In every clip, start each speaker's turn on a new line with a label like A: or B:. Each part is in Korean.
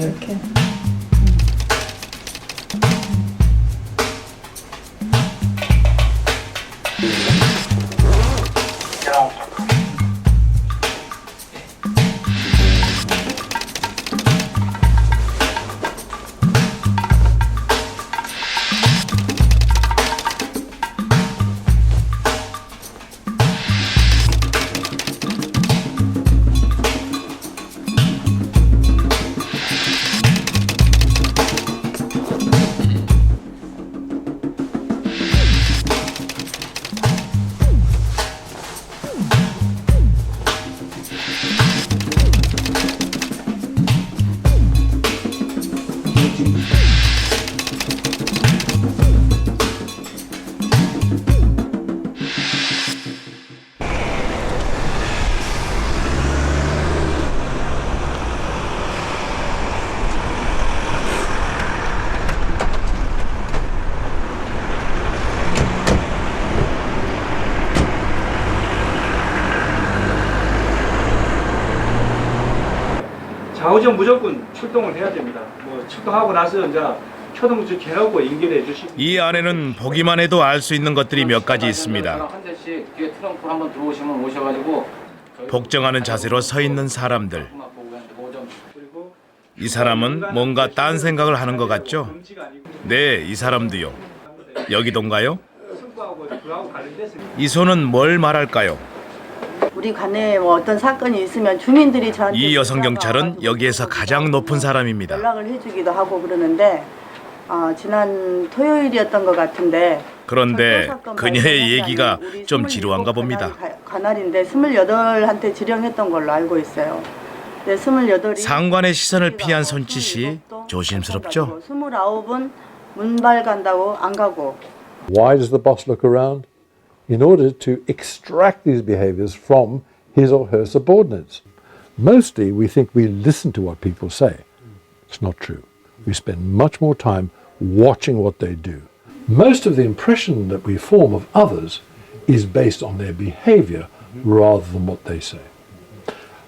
A: 이렇게.
B: 좌우전 무조건 출동을 해야 됩니다. 뭐 출동하고 나서 이제 초동수 해놓고 연결해 주시고.
C: 이 안에는 보기만 해도 알 수 있는 것들이 몇 가지 있습니다.
D: 한 대씩 뒤에 트렁크 한번 들어오시면 오셔가지고
C: 복정하는 자세로 서 있는 사람들. 이 사람은 뭔가 딴 생각을 하는 것 같죠? 네, 이 사람도요. 여기던가요? 이 손은 뭘 말할까요?
A: 우리 관내에 뭐 어떤 사건이 있으면 주민들이 저한테
C: 이 여성 경찰은 여기에서 가장 높은 사람입니다.
A: 연락을 해주기도 하고 그러는데 지난 토요일이었던 것 같은데
C: 그런데 그녀의 얘기가 좀 지루한가 봅니다.
A: 관할인데 28한테 지령했던 걸로 알고 있어요. 네, 28이
C: 상관의 시선을 피한 손짓이 조심스럽죠?
A: 29은 문발 간다고 안 가고.
E: Why does the boss look around? In order to extract these behaviors from his or her subordinates. Mostly we think we listen to what people say. It's not true. We spend much more time watching what they do. Most of the impression that we form of others is based on their behavior rather than what they say.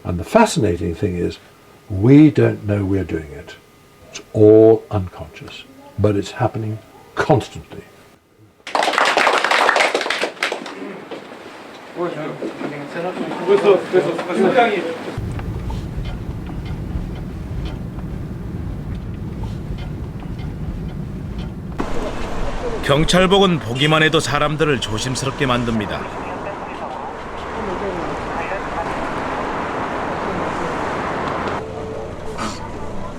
E: And the fascinating thing is we don't know we're doing it. It's all unconscious, but it's happening constantly.
C: 경찰복은 보기만 해도 사람들을 조심스럽게 만듭니다.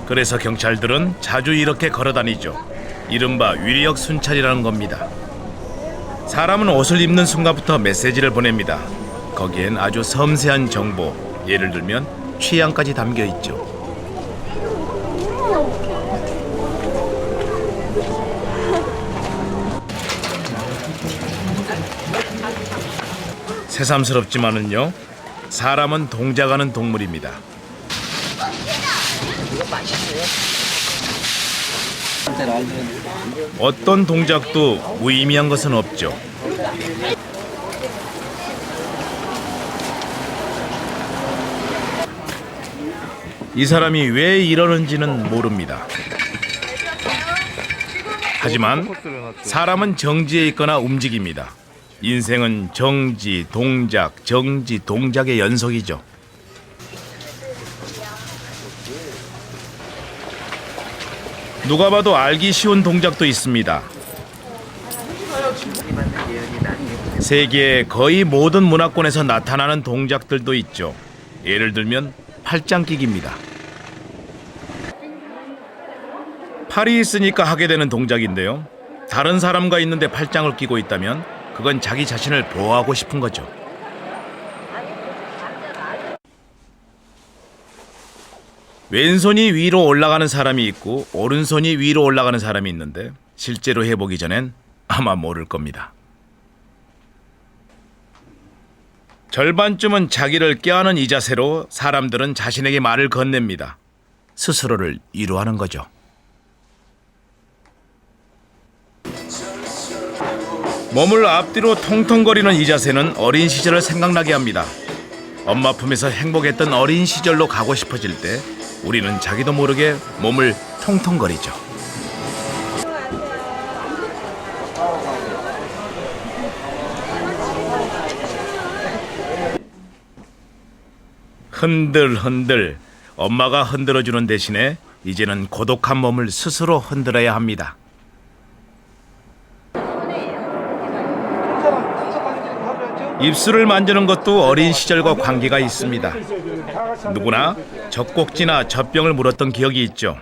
C: 그래서 경찰들은 자주 이렇게 걸어다니죠. 이른바 위력 순찰이라는 겁니다. 사람은 옷을 입는 순간부터 메시지를 보냅니다. 거기엔 아주 섬세한 정보, 예를 들면 취향까지 담겨 있죠. 새삼스럽지만은요, 사람은 동작하는 동물입니다. 어떤 동작도 무의미한 것은 없죠. 이 사람이 왜 이러는지는 모릅니다. 하지만 사람은 정지해 있거나 움직입니다. 인생은 정지, 동작, 정지, 동작의 연속이죠. 누가 봐도 알기 쉬운 동작도 있습니다. 세계의 거의 모든 문화권에서 나타나는 동작들도 있죠. 예를 들면 팔짱 끼기입니다. 팔이 있으니까 하게 되는 동작인데요. 다른 사람과 있는데 팔짱을 끼고 있다면 그건 자기 자신을 보호하고 싶은 거죠. 왼손이 위로 올라가는 사람이 있고 오른손이 위로 올라가는 사람이 있는데 실제로 해보기 전엔 아마 모를 겁니다. 절반쯤은 자기를 껴안은 이 자세로 사람들은 자신에게 말을 건넵니다. 스스로를 위로하는 거죠. 몸을 앞뒤로 통통거리는 이 자세는 어린 시절을 생각나게 합니다. 엄마 품에서 행복했던 어린 시절로 가고 싶어질 때 우리는 자기도 모르게 몸을 통통거리죠. 흔들흔들 엄마가 흔들어주는 대신에 이제는 고독한 몸을 스스로 흔들어야 합니다. 입술을 만지는 것도 어린 시절과 관계가 있습니다. 누구나 젖꼭지나 젖병을 물었던 기억이 있죠.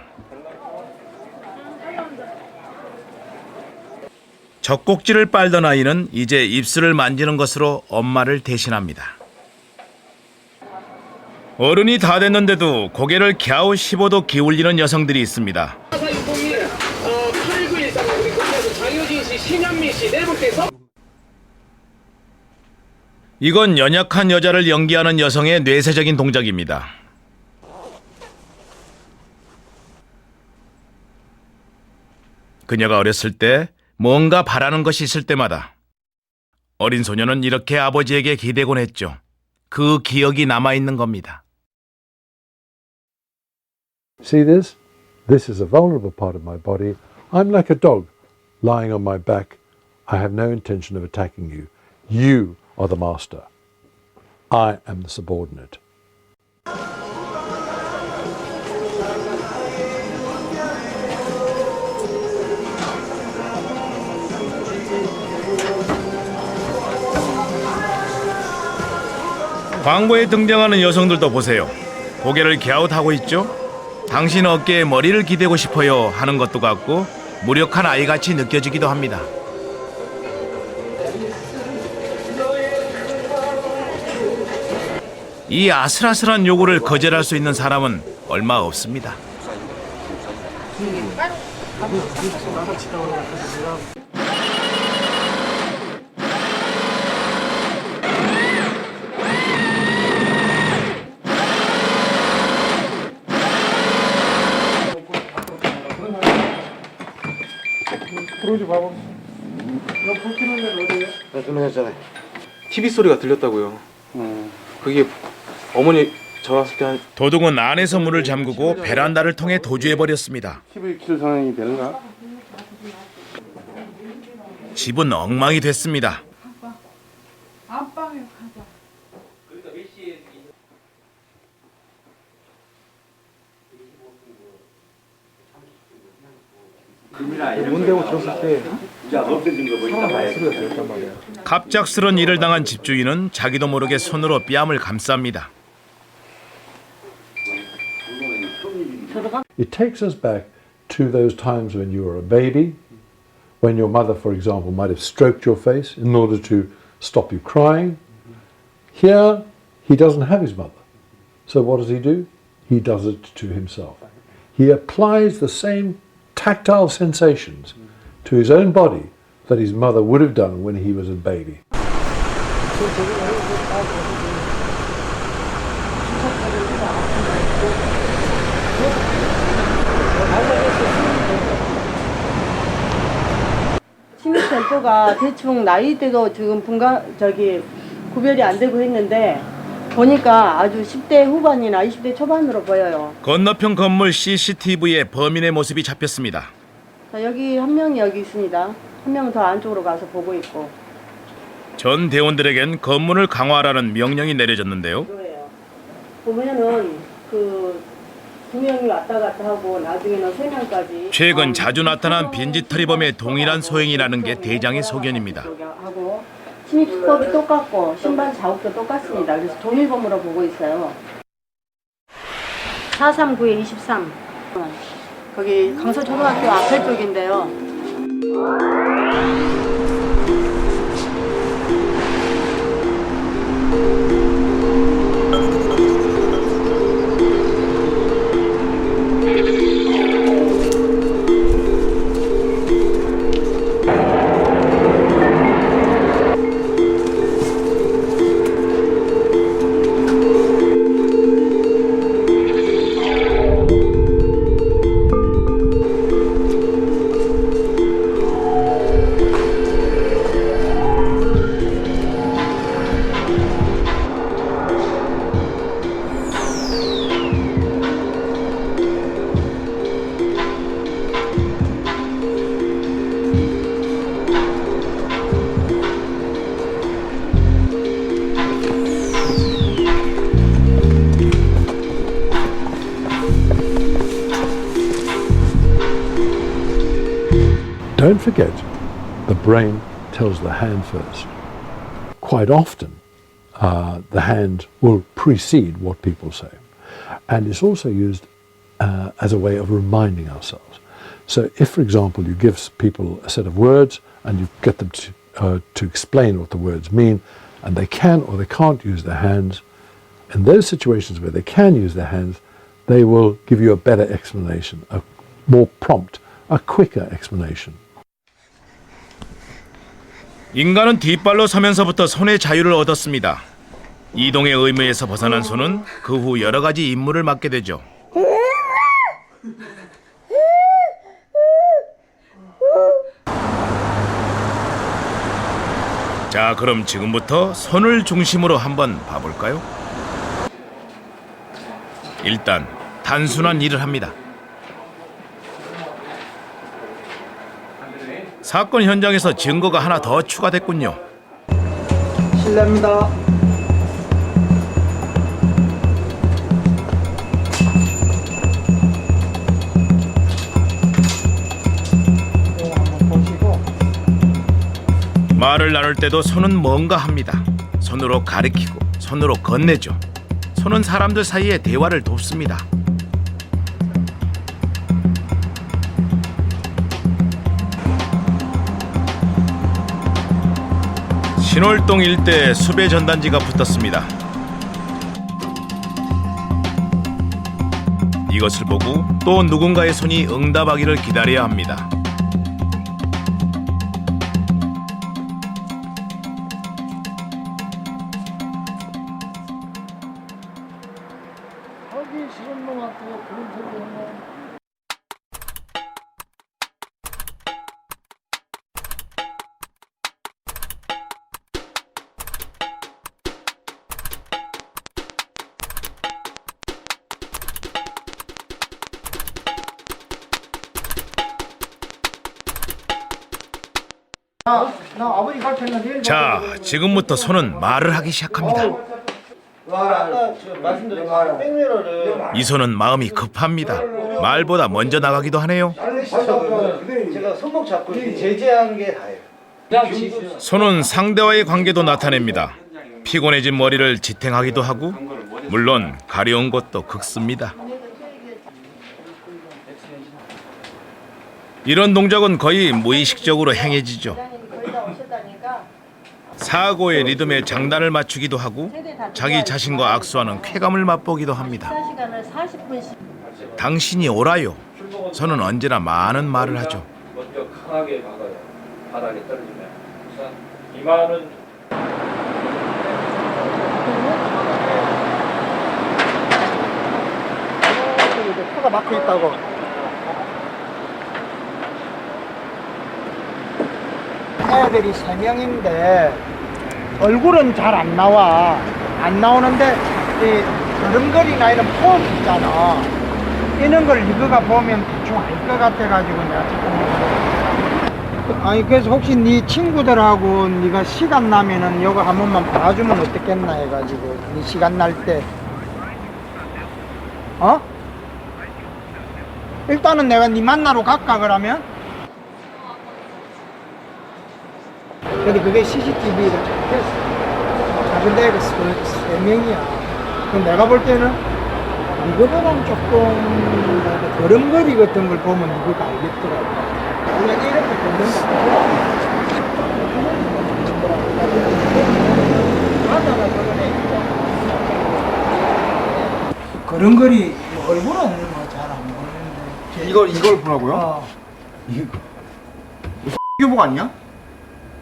C: 젖꼭지를 빨던 아이는 이제 입술을 만지는 것으로 엄마를 대신합니다. 어른이 다 됐는데도 고개를 갸우 15도 기울이는 여성들이 있습니다. 이건 연약한 여자를 연기하는 여성의 뇌세적인 동작입니다. 그녀가 어렸을 때 뭔가 바라는 것이 있을 때마다 어린 소녀는 이렇게 아버지에게 기대곤 했죠. 그 기억이 남아있는 겁니다.
E: See this? This is a vulnerable part of my body. I'm like a dog lying on my back. I have no intention of attacking you. You are the master. I am the subordinate.
C: 광고에 등장하는 여성들도 보세요. 고개를 갸웃하고 있죠. 당신 어깨에 머리를 기대고 싶어요 하는 것도 같고 무력한 아이같이 느껴지기도 합니다. 이 아슬아슬한 요구를 거절할 수 있는 사람은 얼마 없습니다.
F: TV 소리가 들렸다고요. 그게 어머니 저 왔을 때 한
C: 도둑은 안에서 문을 잠그고 베란다를 통해 도주해버렸습니다.
F: 11km 상황이 되는가?
C: 집은 엉망이 됐습니다.
G: 안방에 가자.
F: 문 대고 들었을 때 사람 소리가 들렸단 말이야.
C: 갑작스런 일을 당한 집주인은 자기도 모르게 손으로 뺨을 감쌉니다.
E: It takes us back to those times when you were a baby, when your mother, for example, might have stroked your face in order to stop you crying. Here, he doesn't have his mother. So what does he do? He does it to himself. He applies the same tactile sensations to his own body that his mother would have done when he was a baby.
A: 침입tempo가 대충 나이대도 지금 구별이 안 되고 했는데 보니까 아주 10대 후반이나 20대 초반으로 보여요.
C: 건너편 건물 CCTV에 범인의 모습이 잡혔습니다.
A: 자, 여기 한 명이 여기 있습니다. 한 명은 더 안쪽으로 가서 보고 있고.
C: 전 대원들에겐 검문을 강화하라는 명령이 내려졌는데요.
A: 이거예요. 보면은 그 두 명이 왔다 갔다 하고 나중에는 세 명까지.
C: 최근 자주 나타난 빈집털이범의 동일한 소행이라는 게 대장의 소견입니다.
A: 하고 침입 수법이 똑같고 신반 자국도 똑같습니다. 그래서 동일범으로 보고 있어요. 439에 23. 거기 강서초등학교 앞에 쪽인데요.
E: don't forget, the brain tells the hand first. Quite often, the hand will precede what people say. And it's also used as a way of reminding ourselves. So if, for example, you give people a set of words and you get them to explain what the words mean, and they can or they can't use their hands, in those situations where they can use their hands, they will give you a better explanation, a more prompt, a quicker explanation.
C: 인간은 뒷발로 서면서부터 손의 자유를 얻었습니다. 이동의 의무에서 벗어난 손은 그 후 여러 가지 임무를 맡게 되죠. 자, 그럼 지금부터 손을 중심으로 한번 봐볼까요? 일단 단순한 일을 합니다. 사건 현장에서 증거가 하나 더 추가됐군요.
B: 실례합니다.
C: 말을 나눌 때도 손은 뭔가 합니다. 손으로 가리키고 손으로 건네죠. 손은 사람들 사이에 대화를 돕습니다. 신월동 일대에 수배 전단지가 붙었습니다. 이것을 보고 또 누군가의 손이 응답하기를 기다려야 합니다. 자, 지금부터 손은 말을 하기 시작합니다. 이 손은 마음이 급합니다. 말보다 먼저 나가기도 하네요.
H: 제가 손목 잡고 제재한 게 다예요.
C: 손은 상대와의 관계도 나타냅니다. 피곤해진 머리를 지탱하기도 하고, 물론 가려운 것도 긁습니다. 이런 동작은 거의 무의식적으로 행해지죠. 사고의 리듬에 장단을 맞추기도 하고 자기 자신과 악수하는 쾌감을 맛보기도 합니다. 당신이 옳아요. 저는 언제나 많은 말을 하죠.
B: 먼저 강하게 박아요. 바닥에 떨어지면. 이마는
H: 코가 막혀 있다고. 애들이 3명인데 얼굴은 잘 안 나와. 안 나오는데 이 걸음걸이나 이런 포즈 있잖아. 이런 걸 이거가 보면 대충 알 것 같아가지고 내가 잠깐만. 아니 그래서 혹시 네 친구들하고 네가 시간 나면은 이거 한 번만 봐주면 어떻겠나 해가지고 네 시간 날 때. 어? 일단은 내가 네 만나러 갈까 그러면? 근데 그게 CCTV로 잡혔어. 근데 그 3명이야. 그럼 내가 볼 때는 이거보다는 조금 걸음걸이 같은 걸 보면 이거가 알겠더라고. 그냥 이렇게 걷는 거 아니야. 걸음걸이 얼굴은 뭐 잘 안 보이는데.
F: 이걸 보라고요?
H: 어.
F: 교복 아니야?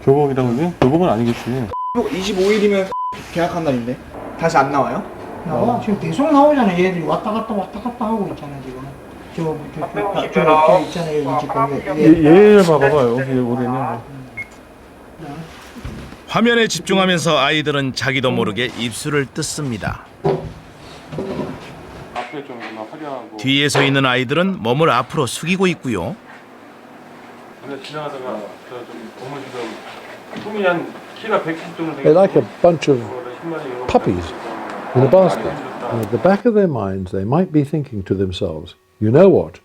F: 교복이라고 그래? 교복은 아니겠지. 25일이면 계약한 날인데 다시 안 나와요?
H: 나와. 지금 계속 나오잖아. 얘들이 왔다 갔다 하고 있잖아 지금. 저 있잖아요. 이 지금.
F: 얘 봐봐요. 여기 우리는
C: 화면에 집중하면서 아이들은 자기도 모르게 입술을 뜯습니다.
F: 앞에 좀 화려하고.
C: 뒤에 서 있는 아이들은 몸을 앞으로 숙이고 있고요.
F: 근데 지나가다가 저좀 고무시가 품이 한 키가 110 정도 되게.
E: They're like a bunch of puppies in a basket. And at the back of their minds, they might be thinking to themselves, you know what?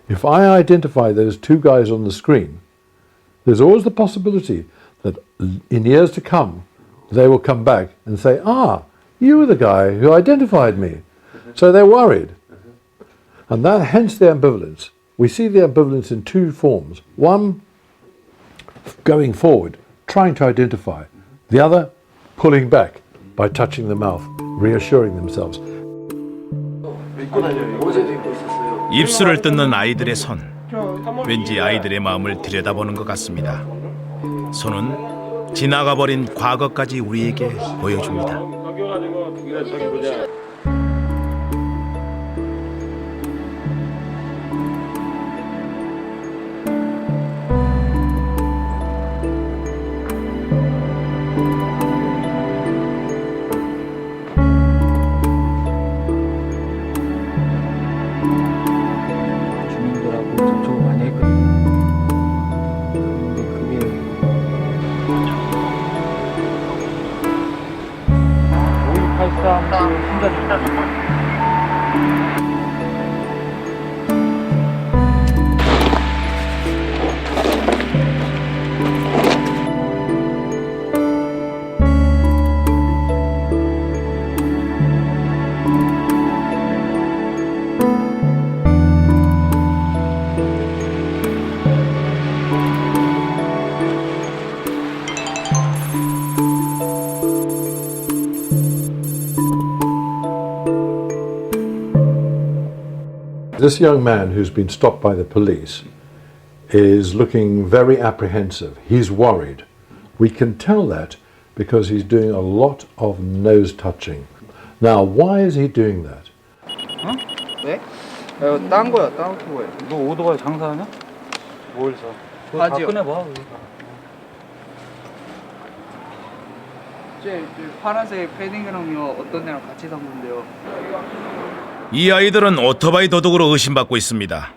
E: If I identify those two guys on the screen, there's always the possibility that in years to come, they will come back and say, ah, you were the guy who identified me. So they're worried. And that, hence the ambivalence. We see the ambivalence in two forms. One, going forward, trying to identify. The other, pulling back by touching the mouth, reassuring themselves.
C: 입술을 뜯는 아이들의 손. 왠지 아이들의 마음을 들여다보는 것 같습니다. 손은 지나가버린 과거까지 우리에게 보여줍니다.
F: 주민들하고 접촉을 많이 했거든요. 근데 그게
E: This young man who's been stopped by the police is looking very apprehensive. He's worried. We can tell that because he's doing a lot of nose touching. Now, why is he doing that?
I: 네? 딴 거야, 딴 거야.
F: 너 오토바이 장사하냐? 뭘 사? 그거 다
I: 바지요.
F: 꺼내봐.
I: 제 파란색 패딩이랑요 어떤 애랑 같이 산 건데요.
C: 이 아이들은 오토바이 도둑으로 의심받고 있습니다.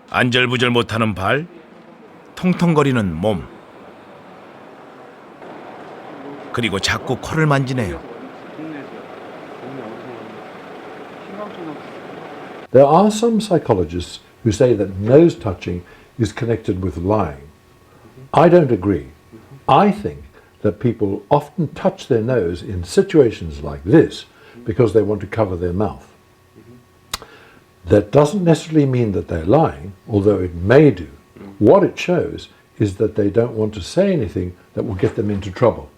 C: 안절부절 못하는 발, 통통거리는 몸, 그리고 자꾸 코를 만지네요.
E: There are some psychologists who say that nose touching is connected with lying. I don't agree. I think that people often touch their nose in situations like this because they want to cover their mouth. That doesn't necessarily mean that they're lying, although it may do. What it shows is that they don't want to say anything that will get them into trouble.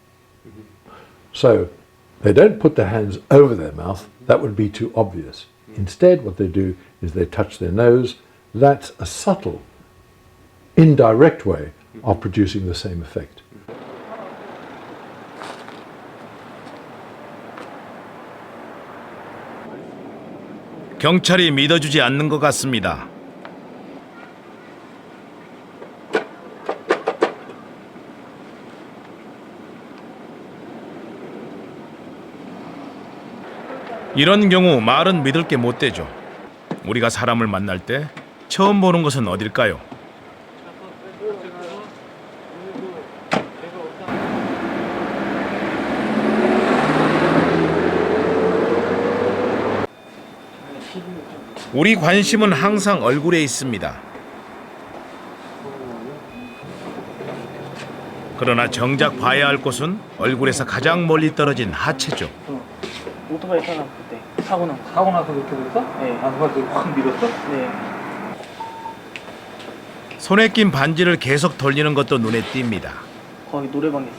E: So they don't put their hands over their mouth. That would be too obvious. Instead, what they do is they touch their nose. That's a subtle, indirect way of producing the same effect.
C: 경찰이 믿어주지 않는 것 같습니다. 이런 경우 말은 믿을 게 못 되죠. 우리가 사람을 만날 때 처음 보는 것은 어딜까요? 우리 관심은 항상 얼굴에 있습니다. 그러나 정작 봐야 할 곳은 얼굴에서 가장 멀리 떨어진 하체죠.
F: 오토바이 타나 그때 사고 나서 그렇게 그랬어? 네. 아, 누가 그렇게 확 밀었어?
I: 네.
C: 손에 낀 반지를 계속 돌리는 것도 눈에 띕니다.
I: 거의 노래방에 있어.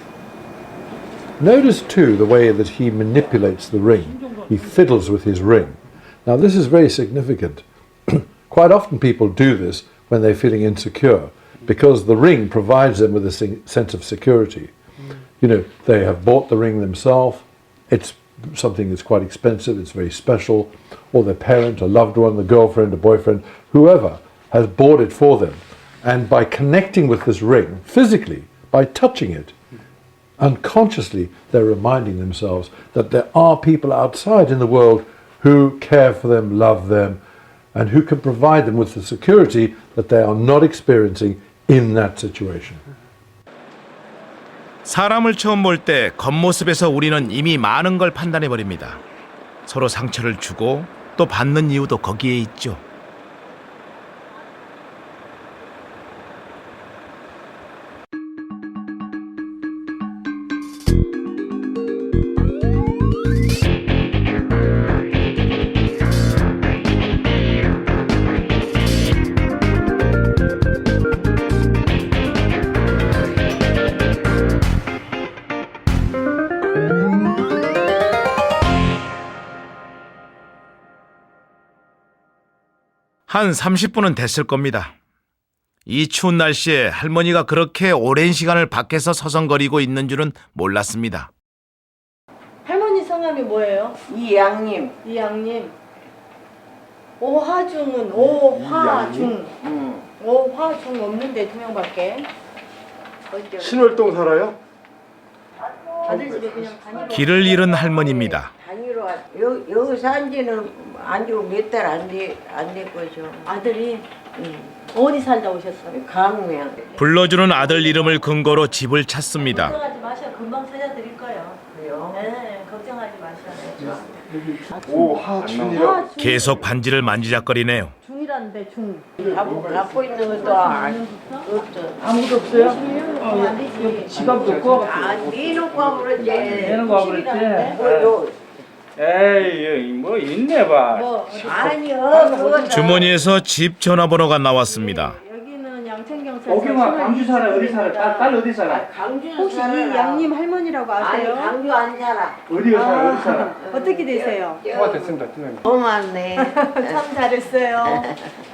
E: Notice too the way that he manipulates the ring. He fiddles with his ring. Now this is very significant. Quite often people do this when they're feeling insecure because the ring provides them with a sense of security. You know, they have bought the ring themselves. It's something that's quite expensive, it's very special, or their parent, a loved one, a girlfriend, a boyfriend, whoever has bought it for them. And by connecting with this ring physically, by touching it, unconsciously they're reminding themselves that there are people outside in the world who care for them, love them, and who can provide them with the security that they are not experiencing in that situation.
C: 사람을 처음 볼 때 겉모습에서 우리는 이미 많은 걸 판단해버립니다. 서로 상처를 주고 또 받는 이유도 거기에 있죠. 한 30분은 됐을 겁니다. 이 추운 날씨에 할머니가 그렇게 오랜 시간을 밖에서 서성거리고 있는 줄은 몰랐습니다.
A: 할머니 성함이 뭐예요?
J: 이양님.
A: 이양님. 오화중은 오화중. 오화중 없는데 2명밖에.
F: 신월동 살아요?
A: 아들 집에 그냥 다니러.
C: 길을 잃은 할머니입니다.
J: 다니러 왔. 여기 산 지는 안지고 몇 달 안 됐거죠.
A: 아들이 어디 살다 오셨어요?
J: 강명.
C: 불러주는 아들 이름을 근거로 집을 찾습니다.
A: 걱정하지 마셔. 금방 찾아드릴 거예요.
J: 그래요?
A: 네, 걱정하지 마셔.
F: 오하춘이라.
C: 계속 반지를 만지작거리네요.
A: 중이라는데 중.
J: 갖고 있는 것도 없어.
A: 아무도 없어요? 안 되지.
B: 지갑도 없고.
J: 내놓고 와버렸지.
B: 내놓고 와버렸지?
J: 뭐요?
B: 에이 뭐 있네 봐.
A: 뭐
J: 아니요. 그거는
C: 주머니에서 집 전화번호가 나왔습니다.
A: 여기는 양천경찰서.
B: 오경아 광주 살아 어디 살아? 딸 어디 살아?
J: 강주는
A: 혹시 이
J: 살아라.
A: 양님 할머니라고
J: 아니
A: 아세요?
J: 강주 안 살아.
B: 어디 살아? 어디 살아?
A: 어떻게 되세요?
J: 너무 많네.
A: 참 잘했어요.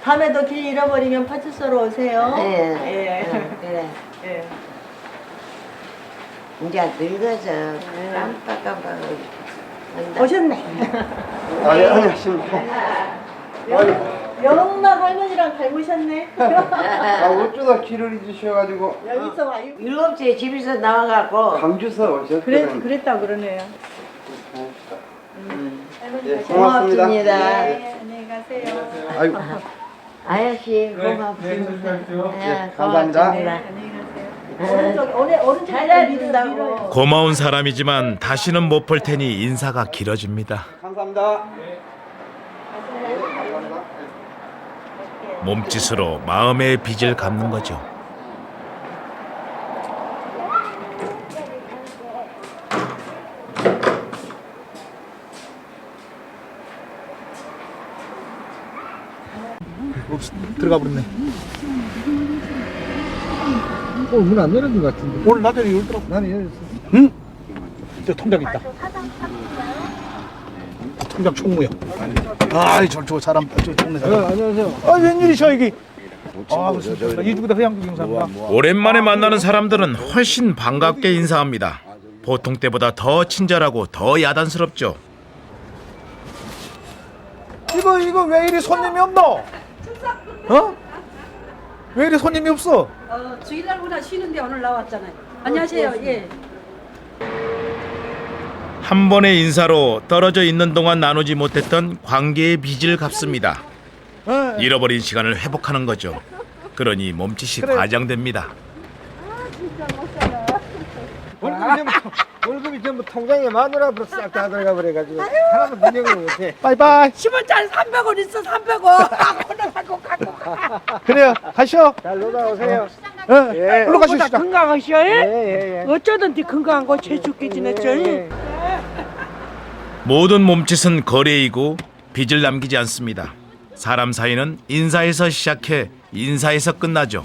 A: 다음에도 길 잃어버리면 파출소로 오세요.
J: 네.
A: 예.
J: 그래.
A: 예.
J: 이제 늙어서 깜빡깜빡 한다.
A: 오셨네.
F: 안녕하십니까.
A: 영락 할머니랑 닮으셨네.
F: 어쩌다 길을 잊으셔가지고
A: 여기서 와.
J: 7시에 집에서 나와갖고
F: 광주서 오셨거든.
A: 그랬다 그러네요. 할머니
F: 예,
A: 가세요.
F: 고맙습니다.
A: 네, 안녕히 가세요.
F: 아이고,
J: 아저씨 고맙습니다. 네,
F: 감사합니다.
A: 네, 안녕히 가세요. 오른쪽
J: 잘해준다고.
C: 고마운 사람이지만 다시는 못 볼 테니 인사가 길어집니다.
F: 감사합니다.
C: 몸짓으로 마음의 빚을 갚는 거죠.
H: 들어가 버렸네. 오늘 문 안 열어준 것 같은데. 오늘 낮에 열더라고. 나는 열었어. 응? 저 통장 있다. 통장 총무요. 아이 저 사람 저 동네 사람. 안녕하세요. 아 웬일이셔 여기. 아 무슨 이주부터 회양국 경사입니다.
C: 오랜만에 만나는 사람들은 훨씬 반갑게 인사합니다. 보통 때보다 더 친절하고 더 야단스럽죠.
H: 이거 왜 이리 손님이 없노? 어? 왜 이리 손님이 없어?
G: 주일날보다 쉬는데 오늘 나왔잖아요. 안녕하세요. 예.
C: 한 번의 인사로 떨어져 있는 동안 나누지 못했던 관계의 빚을 갚습니다. 잃어버린 시간을 회복하는 거죠. 그러니 몸짓이 과장됩니다.
H: 월급이 전부 통장에 마누라로 싹 다 들어가 버려가지고 하나도 분명을 못해. 빠이빠이.
G: 10원짜리 300원 있어. 300원. 오늘 갖고 가.
H: 그래요. 가시오. 잘 놀다 오세요. 예. 일로 가시오.
G: 건강하시오.
H: 예.
G: 어쩌든지 건강한 거 제주께 지냈죠.
C: 모든 몸짓은 거래이고 빚을 남기지 않습니다. 사람 사이는 인사에서 시작해 인사에서 끝나죠.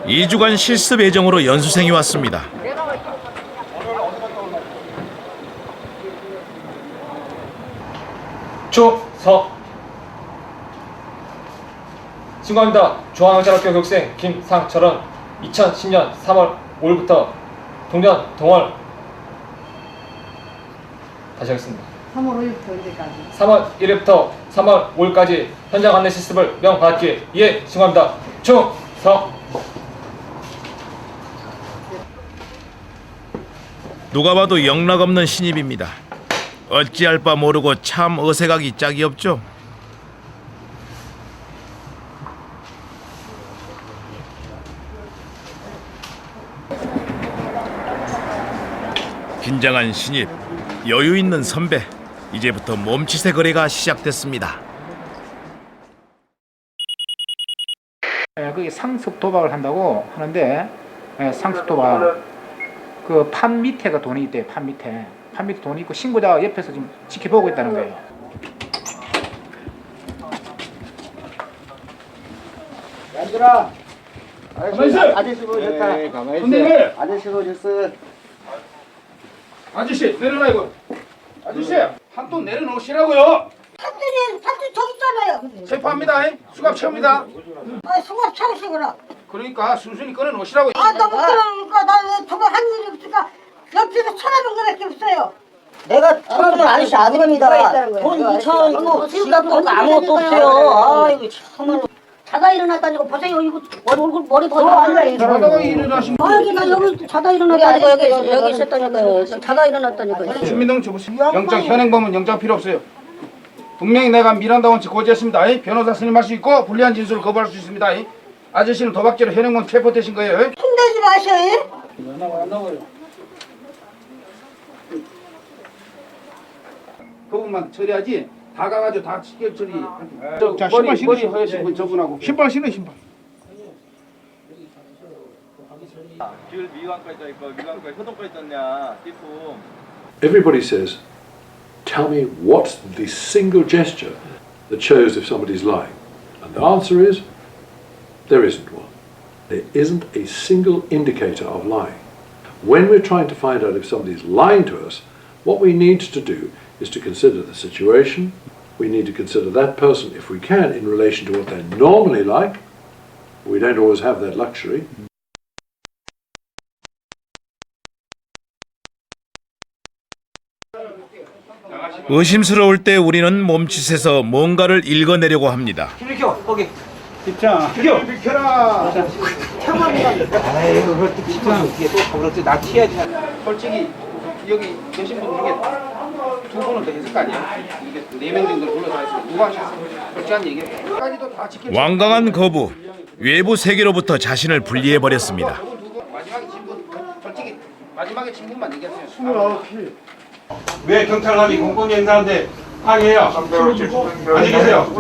C: 이 2주간 실습 예정으로 연수생이 왔습니다.
K: 충성. 신고합니다. 중앙영천학교 교육생 김상철은 2010년 3월 5일부터 동년 동월 다시 하겠습니다.
A: 3월 5일부터 언제까지?
K: 3월 1일부터 3월 5일까지 현장 안내 실습을 명받았기에 예 신고합니다. 충성.
C: 누가 봐도 영락없는 신입입니다. 어찌할 바 모르고 참 어색하기 짝이 없죠. 긴장한 신입, 여유 있는 선배. 이제부터 몸짓의 거래가 시작됐습니다.
L: 그게 상습 도박을 한다고 하는데 상습 도박 그 판 밑에가 돈이 있대요. 판 밑에 돈이 있고 신고자가 옆에서 지금 지켜보고 있다는 거예요.
H: 얘들아
L: 아저씨 보셨다.
F: 네, 가만히
K: 손님들!
L: 아저씨 보셨어.
K: 아저씨 내려놔 이거. 아저씨 한 돈 내려놓으시라고요.
G: 판들이 저기 있잖아요.
K: 체포합니다. 수갑 채웁니다.
G: 아, 수갑 차우시구나.
K: 그러니까 순순히 꺼내 놓으시라고.
G: 아, 너무 그러니까 나왜 저거 한 일이 없으니까 옆에서 쳐다본 거밖에 없어요.
J: 내가 천원 아저씨 아들입니다. 돈 2,000원이고 수갑도 없고 아무것도 없어요. 아이고 참말로. 자다 일어났다니까 보세요. 이거 머리 벗어.
K: 자다가 일어나신
G: 여기 나 여기 자다 일어났다니까. 여기 있었다니까요. 자다 일어났다니까요.
K: 주민등록 줘보세요. 영장 현행범은 영장 필요 없어요. 분명히 내가 미란다 원칙 고지했습니다. 변호사 선임할 수 있고 불리한 진술을 거부할 수 있습니다. 아저씨는 도박죄로 현행범 체포되신 거예요.
G: 힘내지 마셔요.
K: 안 나와요. 그분만 처리하지. 다 가가지고 다 직결 처리.
F: 자,
K: 머리 허여신 분 저분하고.
F: 신발 신어 신발.
M: 길 미관까지 있고 미관까지 효동까지 있었냐 띠품.
E: Everybody says, tell me what's the single gesture that shows if somebody's lying. And the answer is, there isn't one. There isn't a single indicator of lying. When we're trying to find out if somebody's lying to us, what we need to do is to consider the situation. We need to consider that person, if we can, in relation to what they're normally like. We don't always have that luxury.
C: 의심스러울 때 우리는 몸짓에서 뭔가를 읽어내려고 합니다.
K: 비켜 거기. 집장. 비켜라.
L: 아이고 그것도 진짜 또 그렇지 나 튀어야지.
K: 솔직히 여기 계신 분 중에 두 분은 더 했을 거 아니야? 이게 4명 정도 불러서 했어요. 누가 하셨어요? 솔직한 얘기. 까지도 다 지켜.
C: 완강한 거부, 외부 세계로부터 자신을 분리해버렸습니다.
K: 마지막에 친분, 솔직히 마지막에 친분만 얘기하세요.
F: 29피.
K: 왜 경찰관이 공권 행사하는데 항의해요? 안녕히 계세요.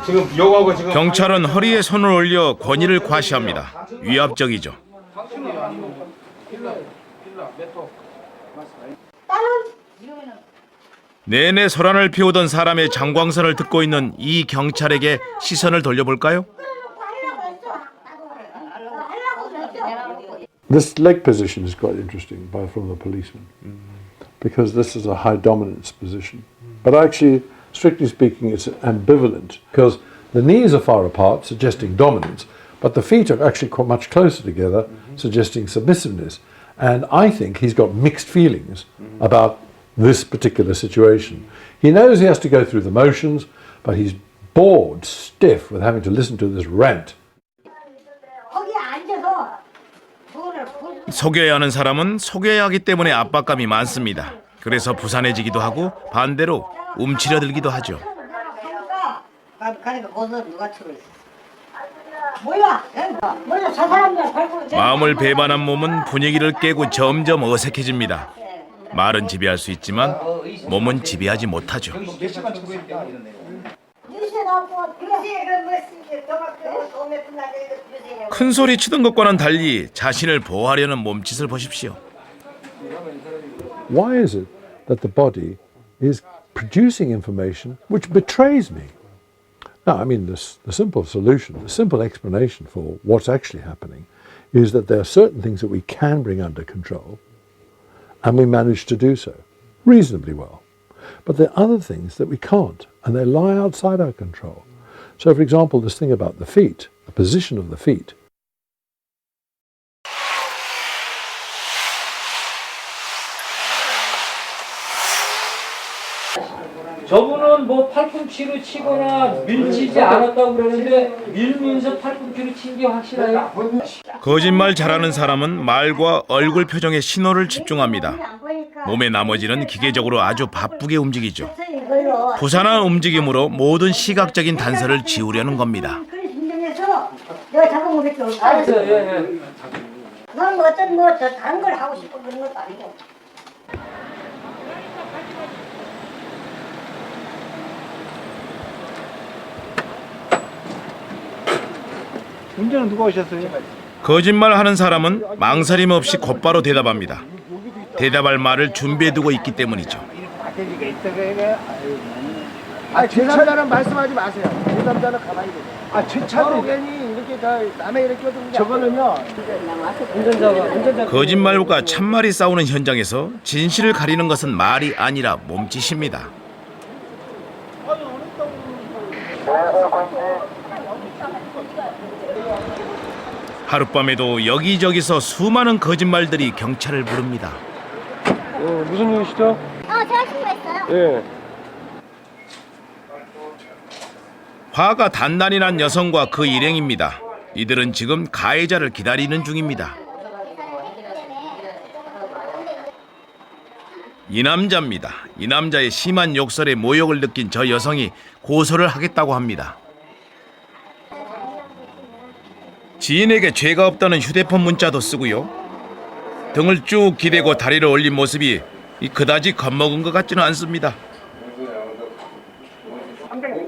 K: 지금 욕하고 지금.
C: 경찰은 허리에 손을 올려 권위를 과시합니다. 위압적이죠. 내내 소란을 피우던 사람의 장광선을 듣고 있는 이 경찰에게 시선을 돌려볼까요?
E: This leg position is quite interesting from the policeman, because this is a high dominance position. But actually, strictly speaking, it's ambivalent, because the knees are far apart, suggesting dominance, but the feet are actually quite much closer together, suggesting submissiveness. And I think he's got mixed feelings about this particular situation. He knows he has to go through the motions, but he's bored stiff with having to listen to this rant.
G: 거기 앉아서
C: 속여야 하는 사람은 속여야 하기 때문에 압박감이 많습니다. 그래서 부산해지기도 하고 반대로 움츠려들기도 하죠.
G: 그러니까 거기서 누가 치고 있어? 몰라 저 사람들 밟고
C: 마음을 배반한 몸은 분위기를 깨고 점점 어색해집니다. 말은 지배할 수 있지만 몸은 지배하지 못하죠. 큰 소리 치던 것과는 달리 자신을 보호하려는 몸짓을 보십시오.
E: Why is it that the body is producing information which betrays me? Now, I mean, the simple solution, the simple explanation for what's actually happening is that there are certain things that we can bring under control, and we manage to do so reasonably well. But there are other things that we can't, and they lie outside our control. So, for example, this thing about the feet, the position of the feet.
D: 저분은 뭐 팔꿈치로 치거나 밀치지 않았다고 그러는데 밀면서 팔꿈치로 친 게 확실해요?
C: 거짓말 잘하는 사람은 말과 얼굴 표정에 신호를 집중합니다. 몸의 나머지는 기계적으로 아주 바쁘게 움직이죠. 부산한 움직임으로 모든 시각적인 단서를 지우려는 겁니다.
G: 내가 잡은 거밖에 없어.
D: 알았어요. 예.
G: 너는 뭐 어떤 뭐 다른 걸 하고 싶은 그런 것도 아니고.
F: 운전은 누가 오셨어요?
C: 거짓말하는 사람은 망설임 없이 곧바로 대답합니다. 대답할 말을 준비해두고 있기 때문이죠.
H: 제3자는 말씀하지 마세요. 제3자는 가만히 계세요.
F: 제3자는
H: 괜히 이렇게 남의 일에 껴드는 게 저거는요.
C: 거짓말과 참말이 싸우는 현장에서 진실을 가리는 것은 말이 아니라 몸짓입니다. 하룻밤에도 여기저기서 수많은 거짓말들이 경찰을 부릅니다.
F: 무슨 일이시죠?
J: 제가 신고했어요.
F: 예.
C: 화가 단단히 난 여성과 그 일행입니다. 이들은 지금 가해자를 기다리는 중입니다. 이 남자입니다. 이 남자의 심한 욕설에 모욕을 느낀 저 여성이 고소를 하겠다고 합니다. 지인에게 죄가 없다는 휴대폰 문자도 쓰고요. 등을 쭉 기대고 다리를 올린 모습이 그다지 겁먹은 것 같지는 않습니다.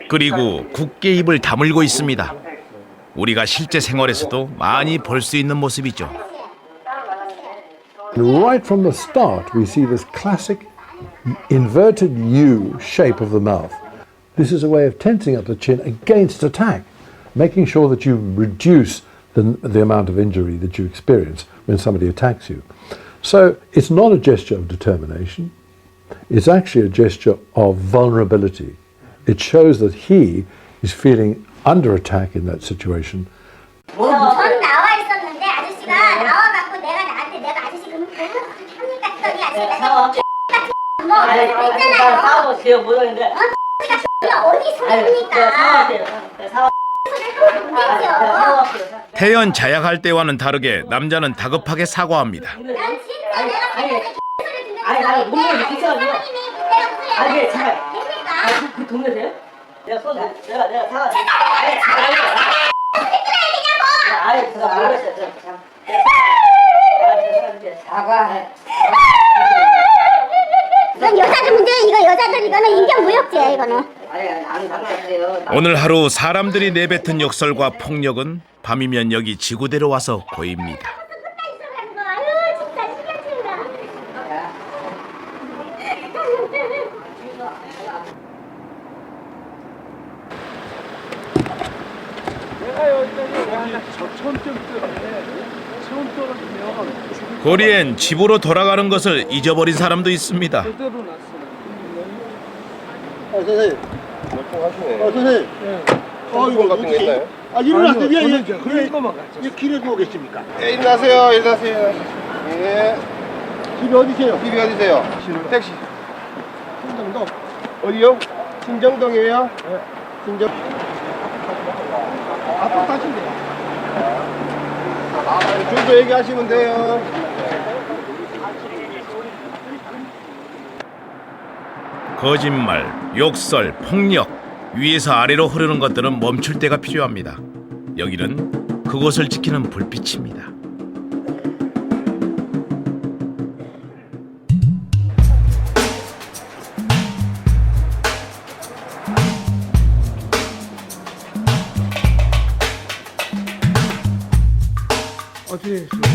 C: 그리고 굳게 입을 다물고 있습니다. 우리가 실제 생활에서도 많이 볼 수 있는 모습이죠.
E: Right from the start, we see this classic inverted U shape of the mouth. This is a way of tensing up the chin against attack, making sure that you reduce the amount of injury that you experience when somebody attacks you. So it's not a gesture of determination, it's actually a gesture of vulnerability. It shows that he is feeling under attack in that situation.
J: 전 나와 있었는데 아저씨가 나와갖고 내가 아저씨 그럼 합니까 했더니 아저씨가 뭐 있잖아요. 싸워보세요. 뭐라는데? 어디 소리입니까?
C: 태연 자약할 때와는 다르게 남자는 다급하게 사과합니다.
J: 난 진짜 내가 소리를 듣는 아니 몸을 비춰줘. 아니 잠깐. 됩니까? 그 동네세요? 내가 사과. 이건 여자들 문제. 이거 여자들 이거는 인격무역죄야 이거는.
C: 오늘 하루 사람들이 내뱉은 욕설과 폭력은 밤이면 여기 지구대로 와서 보입니다. 거리엔 집으로 돌아가는 것을 잊어버린 사람도 있습니다.
F: 선생님. 선생님. 이거 같은 거 있나요?
H: 일어났어요. 예, 길에 누워 계십니까?
F: 예, 일어나세요. 일어나세요. 예.
H: 집이 어디세요?
F: 집이 어디세요? 택시.
H: 신정동.
F: 어디요? 신정동이에요?
H: 네.
F: 신정.
H: 앞으로 타신대요.
F: 줄도 얘기하시면 돼요.
C: 거짓말, 욕설, 폭력, 위에서 아래로 흐르는 것들은 멈출 때가 필요합니다. 여기는 그곳을 지키는 불빛입니다.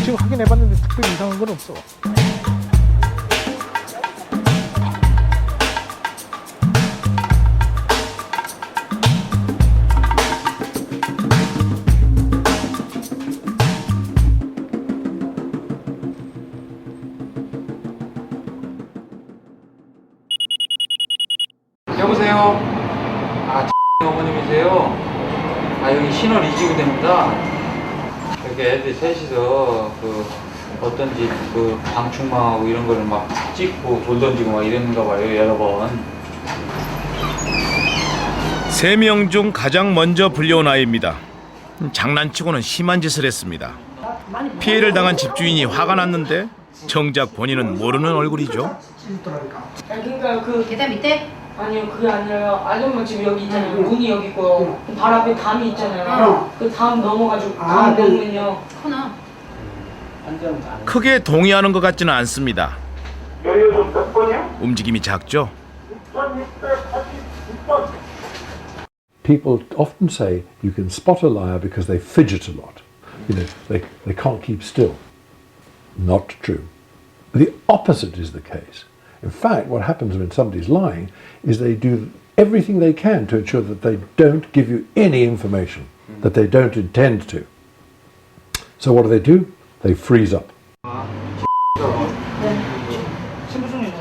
H: 지금 확인해봤는데 특별히 이상한 건 없어.
D: 여보세요? 어머님이세요? 여기 신월 이지구대입니다. 여기 애들 셋이서 어떤 집 방충망하고 이런 거를 막 찍고 돌 던지고 막 이랬는가 봐요, 여러 번.
C: 3명 중 가장 먼저 불려온 아이입니다. 장난치고는 심한 짓을 했습니다. 피해를 당한 집주인이 화가 났는데 정작 본인은 모르는 얼굴이죠.
A: 그러니까 그 계단 밑에? 아니요, 그게 아니라요. 아줌마 집 여기 있잖아요. 문이 여기 있고요. 발 앞에 담이 있잖아요. 그 담 넘어가지고 담 넘으면요.
C: 크게 동의하는 것 같지는 않습니다. 움직임이 작죠?
E: People often say you can spot a liar because they fidget a lot. They can't keep still. Not true. The opposite is the case. In fact, what happens when somebody's lying is they do everything they can to ensure that they don't give you any information that they don't intend to. So what do? They freeze up.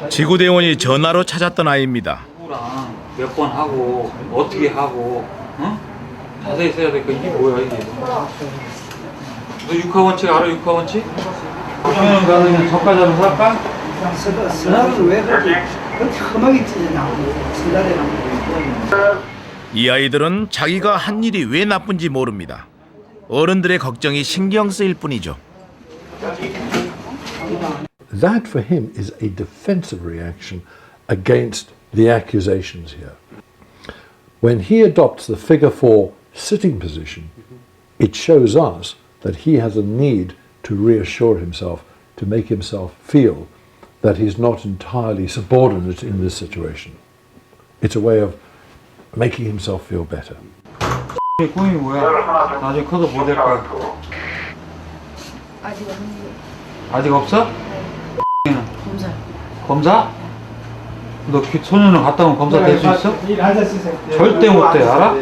C: 지구대원이 전화로 찾았던 아이입니다.
D: 누구랑 몇 번 하고 어떻게 하고 자세히 써야 될 거 이게 뭐야 이게. 너 육하원칙 알아 육하원칙? 보시면 가서 저가자로 살까?
H: 서랍을 왜 그렇게 험하게 찢어냐.
C: 이 아이들은 자기가 한 일이 왜 나쁜지 모릅니다. 어른들의 걱정이 신경 쓰일 뿐이죠.
E: That for him is a defensive reaction against the accusations here. When he adopts the figure 4 sitting position, it shows us that he has a need to reassure himself, to make himself feel that he's not entirely subordinate in this situation. It's a way of making himself feel better.
D: 꿈이 뭐야? 나중에 커서 뭐 될 거야?
G: 아직 없는데.
D: 아직 없어?
G: 검사.
D: 검사? 너 소년원 갔다 오면 검사 될 수 있어? 절대 못 돼, 알아?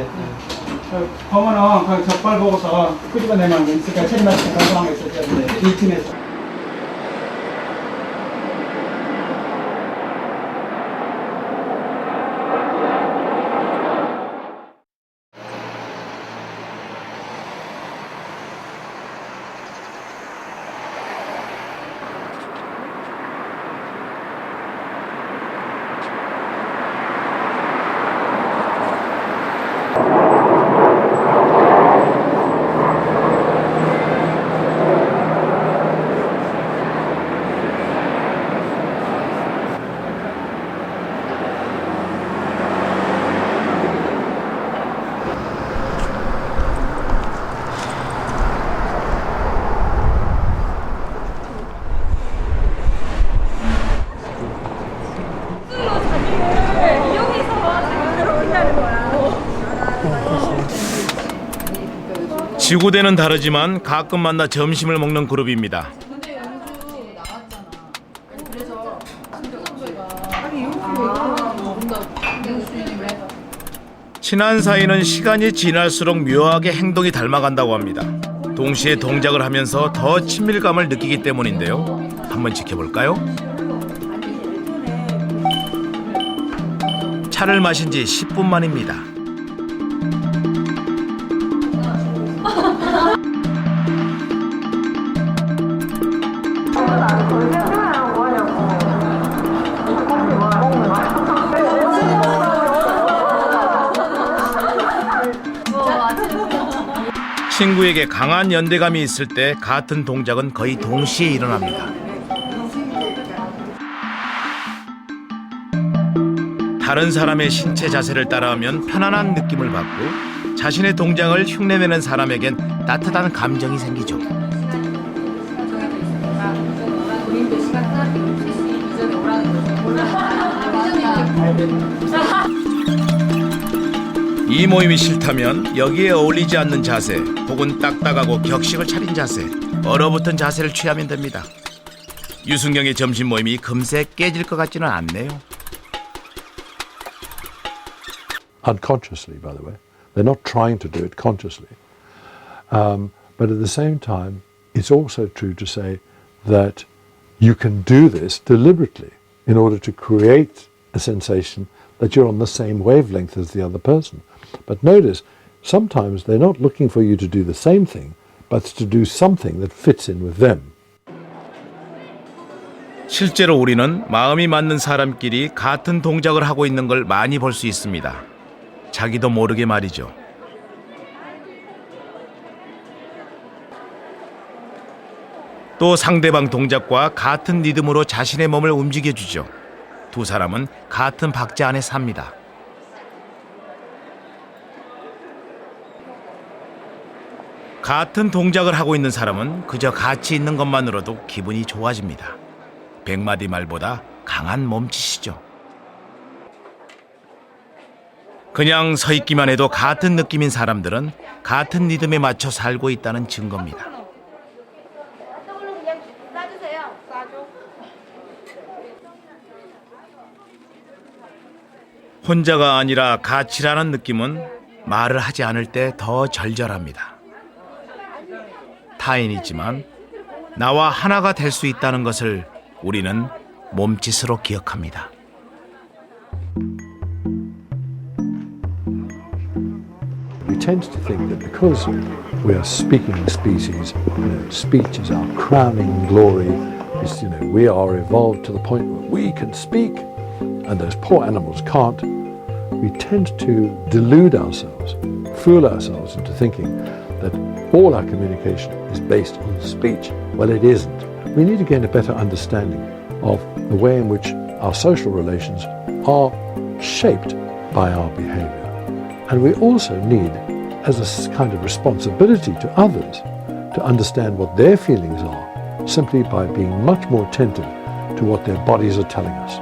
H: 그러면은 그 적발 보고서 끄집어내면 있으니까 체리마치 건강한 게 있었죠. 이 팀에서.
C: 지구대는 다르지만 가끔 만나 점심을 먹는 그룹입니다. 친한 사이는 시간이 지날수록 묘하게 행동이 닮아간다고 합니다. 동시에 동작을 하면서 더 친밀감을 느끼기 때문인데요. 한번 지켜볼까요? 차를 마신 지 10분 만입니다. 친구에게 강한 연대감이 있을 때 같은 동작은 거의 동시에 일어납니다. 다른 사람의 신체 자세를 따라하면 편안한 느낌을 받고 자신의 동작을 흉내내는 사람에겐 따뜻한 감정이 생기죠. 이 모임이 싫다면 여기에 어울리지 않는 자세 혹은 딱딱하고 격식을 차린 자세, 얼어붙은 자세를 취하면 됩니다. 유승경의 점심 모임이 금세 깨질 것 같지는 않네요.
E: Unconsciously, by the way. They're not trying to do it consciously. But at the same time, it's also true to say that you can do this deliberately in order to create a sensation that you're on the same wavelength as the other person. But notice, sometimes they're not looking for you to do the same thing, but to do something that fits in with them.
C: 실제로 우리는 마음이 맞는 사람끼리 같은 동작을 하고 있는 걸 많이 볼 수 있습니다. 자기도 모르게 말이죠. 또 상대방 동작과 같은 리듬으로 자신의 몸을 움직여주죠. 두 사람은 같은 박자 안에 삽니다. 같은 동작을 하고 있는 사람은 그저 같이 있는 것만으로도 기분이 좋아집니다. 100마디 말보다 강한 몸짓이죠. 그냥 서 있기만 해도 같은 느낌인 사람들은 같은 리듬에 맞춰 살고 있다는 증거입니다. 혼자가 아니라 같이라는 느낌은 말을 하지 않을 때 더 절절합니다. 타인이지만 나와 하나가 될 수 있다는 것을 우리는 몸짓으로 기억합니다.
E: We tend to think that because we are speaking species, speech is our crowning glory. It's, we are evolved to the point where we can speak, and those poor animals can't. We tend to delude ourselves, fool ourselves into thinking that all our communication is based on speech. Well, it isn't. We need to gain a better understanding of the way in which our social relations are shaped by our behavior. And we also need, as a kind of responsibility to others, to understand what their feelings are simply by being much more attentive to what their bodies are telling us.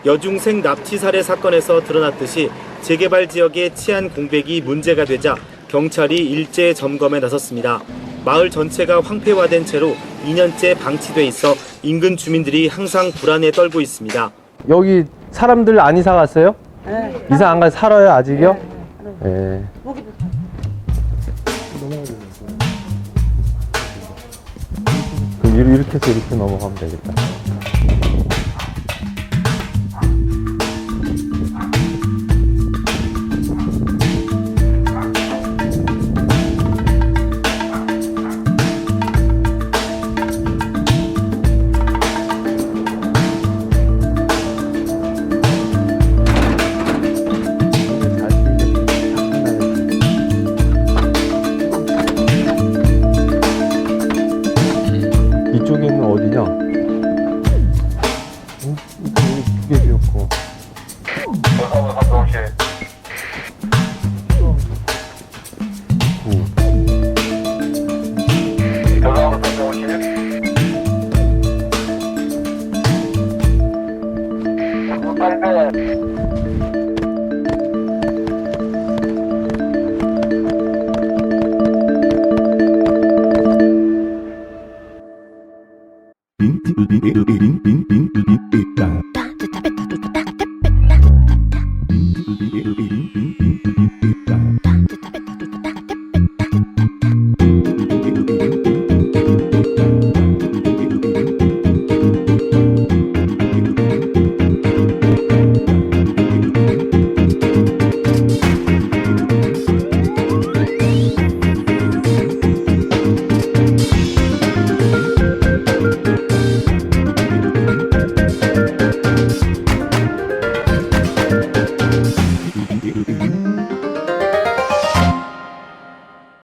F: 여중생 납치 살해 사건에서 드러났듯이 재개발 지역의 치안 공백이 문제가 되자 경찰이 일제 점검에 나섰습니다. 마을 전체가 황폐화된 채로 2년째 방치돼 있어 인근 주민들이 항상 불안에 떨고 있습니다.
M: 여기 사람들 안 이사 갔어요?
A: 네.
M: 이사 안 가서 살아요 아직요? 네. 그럼 이렇게 해서 이렇게 넘어가면 되겠다. 이쪽에는 어디냐? 두개 비었고.